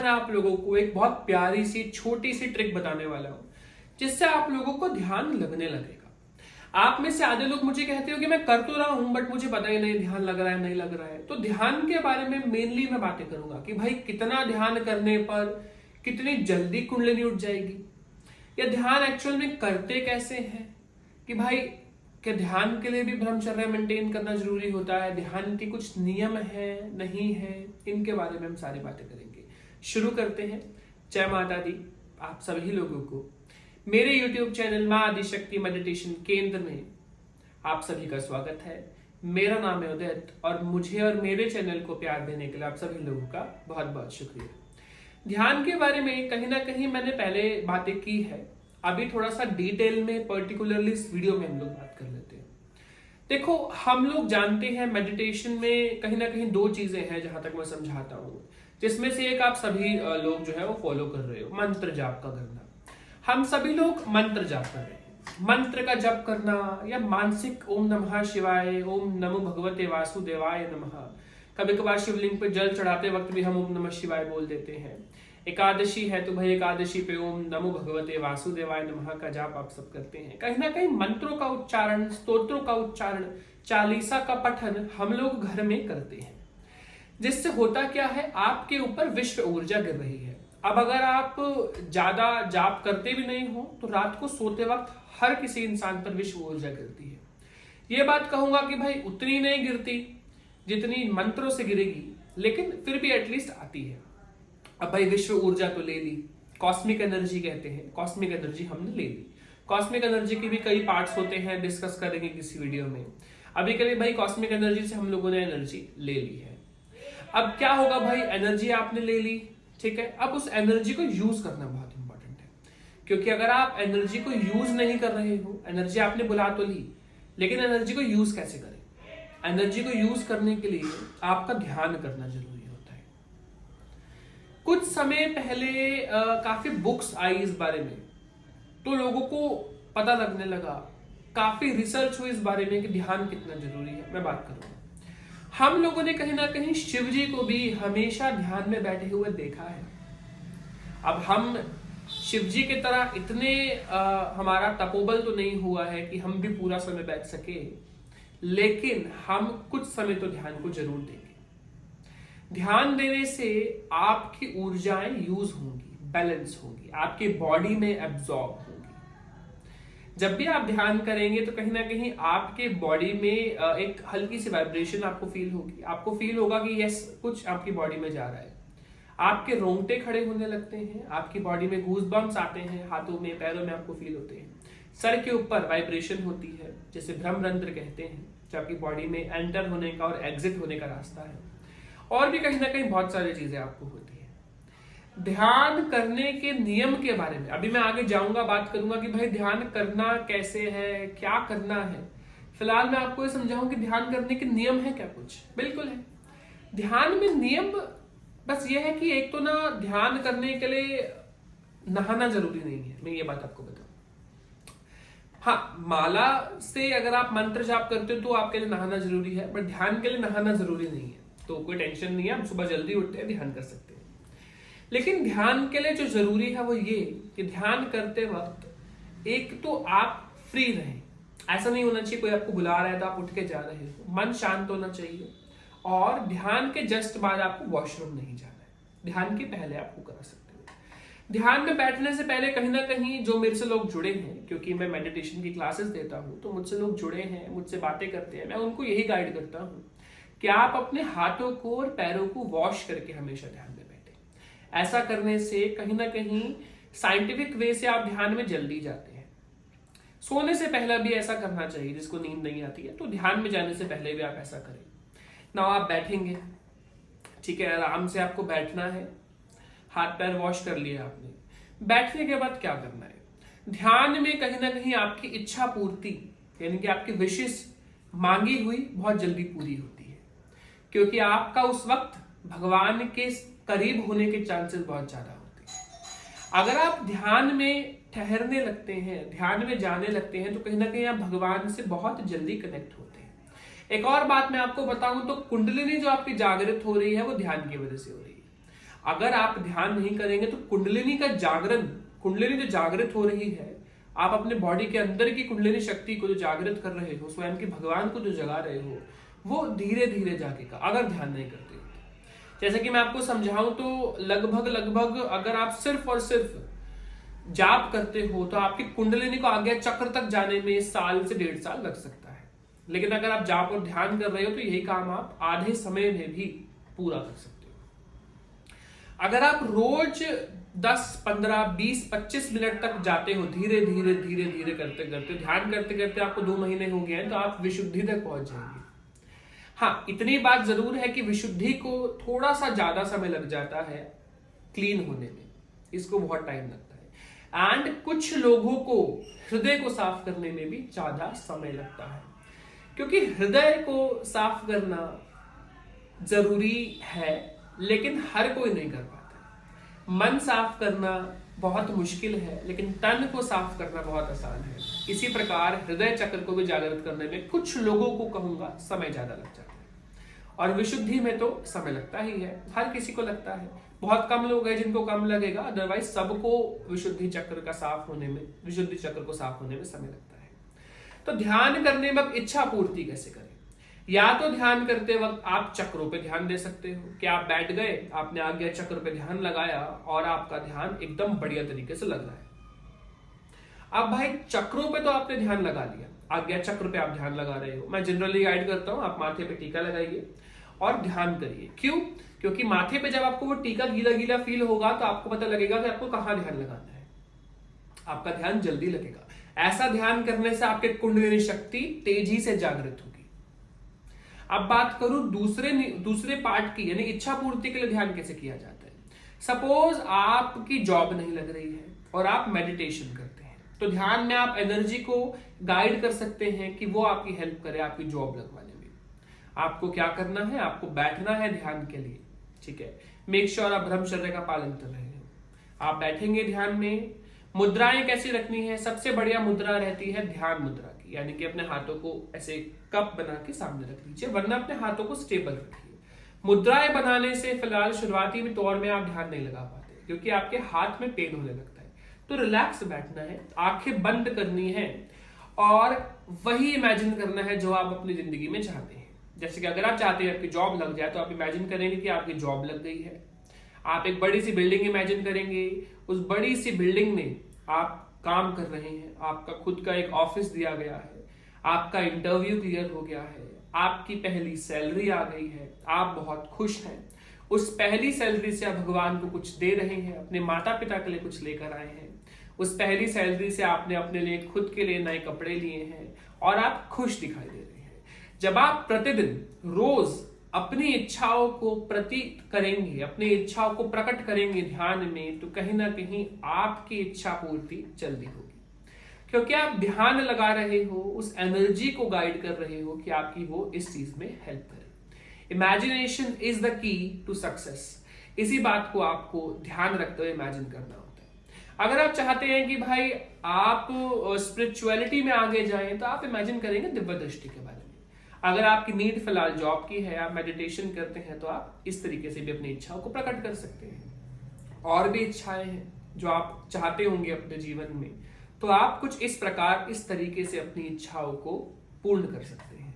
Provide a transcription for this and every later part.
आप लोगों को एक बहुत प्यारी सी छोटी सी ट्रिक बताने वाला हूं जिससे आप लोगों को ध्यान लगने लगेगा। आप में से आधे लोग मुझे कहते हो कि मैं कर तो रहा हूं बट मुझे पता ही नहीं ध्यान लग रहा है नहीं लग रहा है। तो ध्यान के बारे में मेनली मैं बातें करूंगा कि भाई कितना ध्यान करने पर कितनी जल्दी कुंडलिनी उठ जाएगी, या ध्यान एक्चुअल में करते कैसे हैं, कि भाई क्या ध्यान के लिए भी ब्रह्मचर्य मेंटेन करना जरूरी होता है, ध्यान के कुछ नियम है नहीं है, इनके बारे में हम सारी बातें करेंगे। शुरू करते हैं। जय माता दी आप सभी लोगों को मेरे YouTube चैनल मां आदिशक्ति मेडिटेशन केंद्र में आप सभी का स्वागत है। मेरा नाम है उदित और मुझे और मेरे चैनल को प्यार देने के लिए आप सभी लोगों का बहुत बहुत शुक्रिया। ध्यान के बारे में कहीं ना कहीं मैंने पहले बातें की है, अभी थोड़ा सा डिटेल में पर्टिकुलरली इस वीडियो में हम लोग बात कर लेते हैं। देखो, हम लोग जानते हैं मेडिटेशन में कहीं ना कहीं दो चीजें हैं जहां तक मैं समझाता हूँ, जिसमें से एक आप सभी लोग जो है वो फॉलो कर रहे हो, मंत्र जाप का करना। हम सभी लोग मंत्र जाप कर रहे हैं। मंत्र का जप करना या मानसिक ओम नमः शिवाय, ओम नमो भगवते वासुदेवाय नमः, कभी कभार शिवलिंग पे जल चढ़ाते वक्त भी हम ओम नमः शिवाय बोल देते हैं। एकादशी है तो भाई एकादशी पे ओम नमो भगवते वासुदेवाय नमः का जाप आप सब करते हैं। कहीं ना कहीं मंत्रों का उच्चारण, स्तोत्रों का उच्चारण, चालीसा का पठन हम लोग घर में करते हैं, जिससे होता क्या है, आपके ऊपर विश्व ऊर्जा गिर रही है। अब अगर आप ज्यादा जाप करते भी नहीं हो तो रात को सोते वक्त हर किसी इंसान पर विश्व ऊर्जा गिरती है। ये बात कहूंगा कि भाई उतनी नहीं गिरती जितनी मंत्रों से गिरेगी, लेकिन फिर भी एटलीस्ट आती है। अब भाई विश्व ऊर्जा तो ले ली, कॉस्मिक एनर्जी कहते हैं, कॉस्मिक एनर्जी हमने ले ली। कॉस्मिक एनर्जी के भी कई पार्ट्स होते हैं, डिस्कस करेंगे किसी वीडियो में। अभी के लिए भाई कॉस्मिक एनर्जी से हम लोगों ने एनर्जी ले ली है। अब क्या होगा भाई, एनर्जी आपने ले ली, ठीक है। अब उस एनर्जी को यूज करना बहुत इंपॉर्टेंट है, क्योंकि अगर आप एनर्जी को यूज नहीं कर रहे हो, एनर्जी आपने बुला तो ली, लेकिन एनर्जी को यूज कैसे करें? एनर्जी को यूज करने के लिए आपका ध्यान करना जरूरी होता है। कुछ समय पहले काफी बुक्स आई इस बारे में, तो लोगों को पता लगने लगा, काफी रिसर्च हुई इस बारे में कि ध्यान कितना जरूरी है। मैं बात करूंगा, हम लोगों ने कहीं ना कहीं शिव जी को भी हमेशा ध्यान में बैठे हुए देखा है। अब हम शिव जी की तरह इतने हमारा तपोबल तो नहीं हुआ है कि हम भी पूरा समय बैठ सके, लेकिन हम कुछ समय तो ध्यान को जरूर देंगे। ध्यान देने से आपकी ऊर्जाएं यूज होंगी, बैलेंस होंगी, आपकी बॉडी में एब्जॉर्ब होंगी। जब भी आप ध्यान करेंगे तो कहीं ना कहीं आपके बॉडी में एक हल्की सी वाइब्रेशन आपको फील होगी। आपको फील होगा कि यस, कुछ आपकी बॉडी में जा रहा है। आपके रोंगटे खड़े होने लगते हैं, आपकी बॉडी में गूज बम्प्स आते हैं, हाथों में पैरों में आपको फील होते हैं। सर के ऊपर वाइब्रेशन होती है, जिसे ब्रह्मरंध्र कहते हैं, जो आपकी बॉडी में एंटर होने का और एग्जिट होने का रास्ता है। और भी कहीं ना कहीं बहुत सारी चीजें आपको होती है। ध्यान करने के नियम के बारे में अभी मैं आगे जाऊंगा, बात करूंगा कि भाई ध्यान करना कैसे है, क्या करना है। फिलहाल मैं आपको ये समझाऊं कि ध्यान करने के नियम है क्या? कुछ बिल्कुल है। ध्यान में नियम बस ये है कि एक तो ना, ध्यान करने के लिए नहाना जरूरी नहीं है, मैं ये बात आपको बताऊं। हाँ, माला से अगर आप मंत्र जाप करते हो तो आपके लिए नहाना जरूरी है, बट ध्यान के लिए नहाना जरूरी नहीं है। तो कोई टेंशन नहीं है, आप सुबह जल्दी उठते हैं, ध्यान कर सकते हैं। लेकिन ध्यान के लिए जो जरूरी है वो ये कि ध्यान करते वक्त एक तो आप फ्री रहें। ऐसा नहीं होना चाहिए कोई आपको बुला रहा है तो आप उठ के जा रहे हो। मन शांत होना चाहिए, और ध्यान के जस्ट बाद आपको वॉशरूम नहीं जाना है। ध्यान के पहले आपको करा सकते हो। ध्यान में बैठने से पहले कहीं ना कहीं जो मेरे से लोग जुड़े हैं, क्योंकि मैं मेडिटेशन की क्लासेस देता हूँ, तो मुझसे लोग जुड़े हैं, मुझसे बातें करते हैं, मैं उनको यही गाइड करता हूँ कि आप अपने हाथों को और पैरों को वॉश करके हमेशा ध्यान में बैठे। ऐसा करने से कहीं ना कहीं साइंटिफिक वे से आप ध्यान में जल्दी जाते हैं। सोने से पहले भी ऐसा करना चाहिए, जिसको नींद नहीं आती है तो ध्यान में जाने से पहले भी आप ऐसा करें ना। आप बैठेंगे, ठीक है, आराम से आपको बैठना है, हाथ पैर वॉश कर लिया आपने। बैठने के बाद क्या करना है, ध्यान में कहीं ना कहीं आपकी इच्छा पूर्ति, यानी कि आपकी विशेष मांगी हुई बहुत जल्दी पूरी होती है, क्योंकि आपका उस वक्त भगवान के करीब होने के चांसेस बहुत ज्यादा होते हैं। अगर आप ध्यान में ठहरने लगते हैं, ध्यान में जाने लगते हैं, तो कहीं ना कहीं आप भगवान से बहुत जल्दी कनेक्ट होते हैं। एक और बात मैं आपको बताऊं तो कुंडलिनी जो आपकी जागृत हो रही है वो ध्यान की वजह से हो रही है। अगर आप ध्यान नहीं करेंगे तो कुंडलिनी का जागरण, कुंडलिनी जो जागृत हो रही है, आप अपने बॉडी के अंदर की कुंडलिनी शक्ति को जो जागृत कर रहे हो, स्वयं की भगवान को जो जगा रहे हो, वो धीरे धीरे जागेगा अगर ध्यान नहीं करते हो। जैसे कि मैं आपको समझाऊं तो लगभग अगर आप सिर्फ और सिर्फ जाप करते हो तो आपकी कुंडलिनी को आज्ञा चक्र तक जाने में साल से 1.5 साल लग सकता है। लेकिन अगर आप जाप और ध्यान कर रहे हो तो यही काम आप आधे समय में भी पूरा कर सकते हो। अगर आप रोज 10, 15, 20, 25 मिनट तक जाते हो, धीरे धीरे धीरे धीरे करते करते, ध्यान करते करते आपको 2 महीने हो गए हैं, तो आप विशुद्धि तक पहुंच जाएंगे। हाँ, इतनी बात जरूर है कि विशुद्धि को थोड़ा सा ज्यादा समय लग जाता है क्लीन होने में, इसको बहुत टाइम लगता है। एंड कुछ लोगों को हृदय को साफ करने में भी ज्यादा समय लगता है, क्योंकि हृदय को साफ करना जरूरी है लेकिन हर कोई नहीं कर पाता। मन साफ करना बहुत मुश्किल है लेकिन तन को साफ करना बहुत आसान है। इसी प्रकार हृदय चक्र को भी जागृत करने में कुछ लोगों को कहूंगा समय ज्यादा लग जाता है, और विशुद्धि में तो समय लगता ही है, हर किसी को लगता है। बहुत कम लोग हैं जिनको कम लगेगा, अदरवाइज सबको विशुद्धि चक्र का साफ होने में, विशुद्धि चक्र को साफ होने में समय लगता है। तो ध्यान करने में इच्छा पूर्ति कैसे करें? या तो ध्यान करते वक्त आप चक्रों पे ध्यान दे सकते हो कि आप बैठ गए, आपने आज्ञा चक्र पे ध्यान लगाया और आपका ध्यान एकदम बढ़िया तरीके से लग रहा है। अब भाई चक्रों पे तो आपने ध्यान लगा लिया, आज्ञा चक्र पे आप ध्यान लगा रहे हो, मैं जनरली गाइड करता हूं आप माथे पे टीका लगाइए और ध्यान करिए। क्यों? क्योंकि माथे पे जब आपको वो टीका गीला गीला फील होगा तो आपको पता लगेगा कि आपको कहां ध्यान लगाना है, आपका ध्यान जल्दी लगेगा। ऐसा ध्यान करने से आपके कुंडलिनी शक्ति तेजी से जागृत होगी। अब बात करूं दूसरे पार्ट की, यानी इच्छा पूर्ति के लिए ध्यान कैसे किया जाता है। सपोज आपकी जॉब नहीं लग रही है और आप मेडिटेशन करते हैं, तो ध्यान में आप एनर्जी को गाइड कर सकते हैं कि वो आपकी हेल्प करे आपकी जॉब लगवाने में। आपको क्या करना है, आपको बैठना है ध्यान के लिए, ठीक है। मेक श्योर आप ब्रह्मचर्य का पालन कर रहे हो। आप बैठेंगे ध्यान में। मुद्राएं कैसी रखनी है? सबसे बढ़िया मुद्रा रहती है ध्यान मुद्रा की, यानी कि अपने हाथों को ऐसे कप बना के सामने रख लीजिए, वरना अपने हाथों को स्टेबल रखिए। मुद्राएं बनाने से फिलहाल शुरुआती में तौर में आप ध्यान नहीं लगा पाते क्योंकि आपके हाथ में पेन होने लगता है। तो रिलैक्स बैठना है, आंखें बंद करनी है और वही इमेजिन करना है जो आप अपनी जिंदगी में चाहते हैं। जैसे कि अगर आप चाहते हैं आपकी जॉब लग जाए तो आप इमेजिन करेंगे कि आपकी जॉब लग गई है। आप एक बड़ी सी बिल्डिंग इमेजिन करेंगे, उस बड़ी सी बिल्डिंग में आप काम कर रहे हैं, आपका खुद का एक ऑफिस दिया गया है, आपका इंटरव्यू क्लियर हो गया है, आपकी पहली सैलरी आ गई है, आप बहुत खुश हैं। उस पहली सैलरी से आप भगवान को कुछ दे रहे हैं, अपने माता पिता के लिए कुछ लेकर आए हैं। उस पहली सैलरी से आपने अपने लिए, खुद के लिए नए कपड़े लिए हैं और आप खुश दिखाई दे रहे हैं। जब आप प्रतिदिन रोज अपनी इच्छाओं को प्रतीत करेंगे, अपनी इच्छाओं को प्रकट करेंगे ध्यान में, तो कहीं ना कहीं आपकी इच्छा पूर्ति जल्दी होगी, क्योंकि आप ध्यान लगा रहे हो, उस एनर्जी को गाइड कर रहे हो कि आपकी वो इस चीज में हेल्प करे। Imagination is the key to success. इसी बात को आपको ध्यान रखते हुए इमेजिन करना होता है। अगर आप चाहते हैं कि भाई आप स्पिरिचुअलिटी में आगे जाएं तो आप इमेजिन करेंगे दिव्य दृष्टि के बारे में। अगर आपकी नीड फिलहाल जॉब की है, आप मेडिटेशन करते हैं, तो आप इस तरीके से भी अपनी इच्छाओं को प्रकट कर सकते हैं। और भी इच्छाएं हैं जो आप चाहते होंगे अपने जीवन में, तो आप कुछ इस प्रकार, इस तरीके से अपनी इच्छाओं को पूर्ण कर सकते हैं।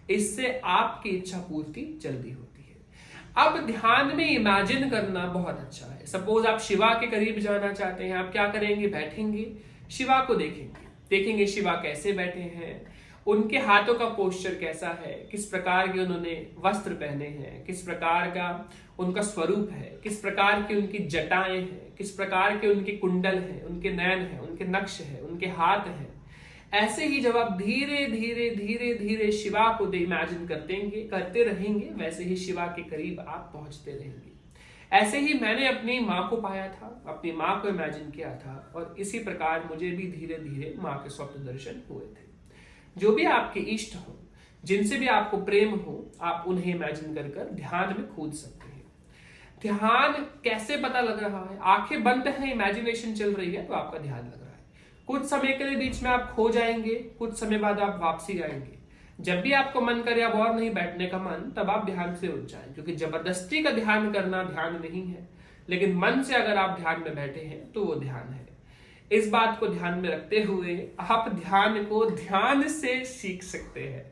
इससे आपकी इच्छा पूर्ति जल्दी होती है। अब ध्यान में इमेजिन करना बहुत अच्छा है। सपोज आप शिवा के करीब जाना चाहते हैं, आप क्या करेंगे? बैठेंगे, शिवा को देखेंगे शिवा कैसे बैठे हैं, उनके हाथों का पोस्चर कैसा है, किस प्रकार के उन्होंने वस्त्र पहने हैं, किस प्रकार का उनका स्वरूप है, किस प्रकार की उनकी जटाएं हैं, किस प्रकार के उनके कुंडल हैं, उनके नयन हैं, उनके नक्श हैं, उनके हाथ हैं। ऐसे ही जब आप धीरे धीरे धीरे धीरे शिवा को इमेजिन करते रहेंगे, वैसे ही शिवा के करीब आप पहुंचते रहेंगे। ऐसे ही मैंने अपनी माँ को पाया था, अपनी माँ को इमेजिन किया था, और इसी प्रकार मुझे भी धीरे धीरे माँ के स्वप्न दर्शन हुए थे। जो भी आपके इष्ट हो, जिनसे भी आपको प्रेम हो, आप उन्हें इमेजिन कर ध्यान में कूद सकते हैं। ध्यान कैसे पता लग रहा है? आंखें बंद हैं, इमेजिनेशन चल रही है, तो आपका ध्यान लग रहा है। कुछ समय के लिए बीच में आप खो जाएंगे, कुछ समय बाद आप वापसी आएंगे। जब भी आपको मन करे अब और नहीं बैठने का मन, तब आप ध्यान से उठ जाएं, क्योंकि जबरदस्ती का ध्यान करना ध्यान नहीं है। लेकिन मन से अगर आप ध्यान में बैठे हैं तो वो ध्यान है। इस बात को ध्यान में रखते हुए आप ध्यान को ध्यान से सीख सकते हैं।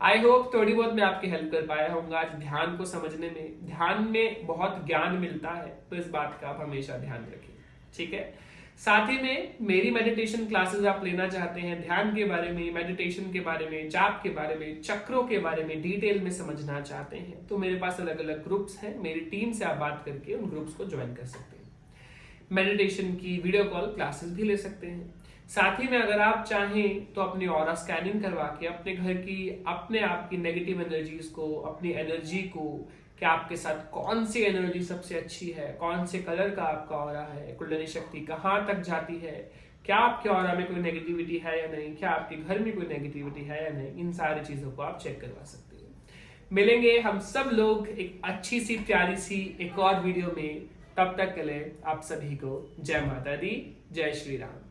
आई होप थोड़ी बहुत मैं आपकी हेल्प कर पाया हूँ आज ध्यान को समझने में। ध्यान में बहुत ज्ञान मिलता है, तो इस बात का आप हमेशा ध्यान रखें, ठीक है। साथ ही में मेरी मेडिटेशन क्लासेस आप लेना चाहते हैं, ध्यान के बारे में, मेडिटेशन के बारे में, जाप के बारे में, चक्रों के बारे में डिटेल में समझना चाहते हैं, तो मेरे पास अलग अलग ग्रुप्स हैं। मेरी टीम से आप बात करके उन ग्रुप्स को ज्वाइन कर सकते हैं। मेडिटेशन की वीडियो कॉल क्लासेस भी ले सकते हैं। साथ ही में अगर आप चाहें तो अपनी ऑरा स्कैनिंग करवा के अपने घर की, अपने आप की नेगेटिव एनर्जीज को, अपनी एनर्जी को, कि आपके साथ कौन सी एनर्जी सबसे अच्छी है, कौन से कलर का आपका ऑरा है, कुंडली शक्ति कहाँ तक जाती है, क्या आपके ऑरा में कोई नेगेटिविटी है या नहीं, क्या आपके घर में कोई नेगेटिविटी है या नहीं, इन सारी चीजों को आप चेक करवा सकते हैं। मिलेंगे हम सब लोग एक अच्छी सी प्यारी सी एक और वीडियो में। तब तक के लिए आप सभी को जय माता दी, जय श्री राम।